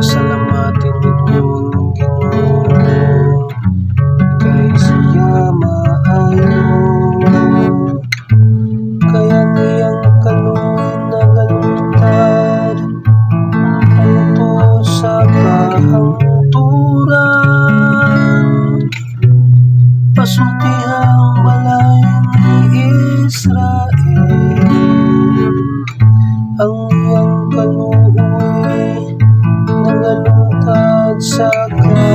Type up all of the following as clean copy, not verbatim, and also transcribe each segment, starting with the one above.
Pasalamatin ninyo ang Ginoo, kay siya maayo. Kaya niyang kaluin nagalutad hangtod sa kahangturan. Pasultihang balay ni Israel, ang iyang kaluoy nagalungtad sa kahangturan.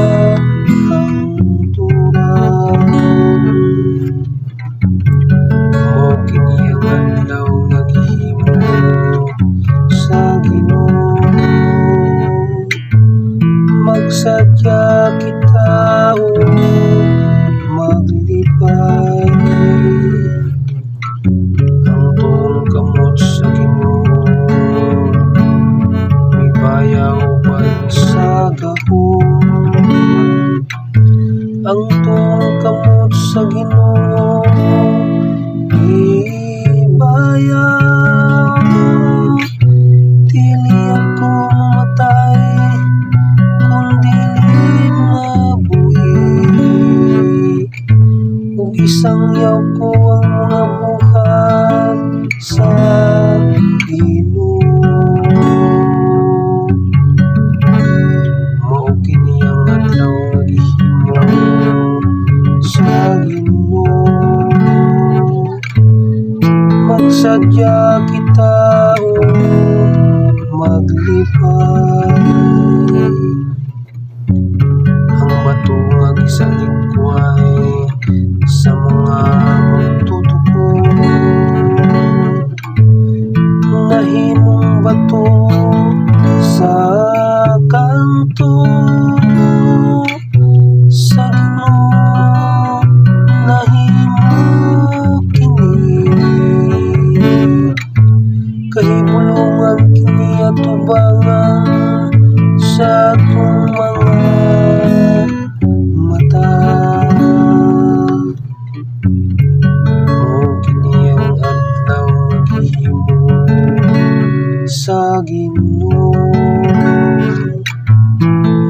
Mao kini ang adlaw nga gihimo sa Ginoo, magsadya kita o maglipay. Ang tuong kamot sa Ginoo, may bayaw sa gahom. Ang tuong kamot sa Ginoo, ibayaw. Dili ako mamatay, kung dili mabuhi. Ug isang yaw ko ang mga buhat sa Ginoo. Mao kini ang adlaw nga gihimo sa Ginoo, magsadya kita o maglipay. Ang bato nga gisalingkway sa mga magtutuko, nahimong bato sa kanto. Sa Ginoo nahimo kini, kahimulungan kini atubangan sa atong mga mata. Mao kini ang adlaw nga gihimo sa Ginoo,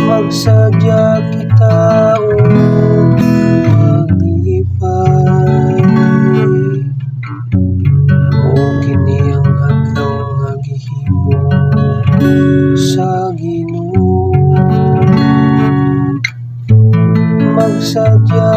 magsadya kita o maglipay. Mao kini ang adlaw nga gihimo sa Ginoo, magsadya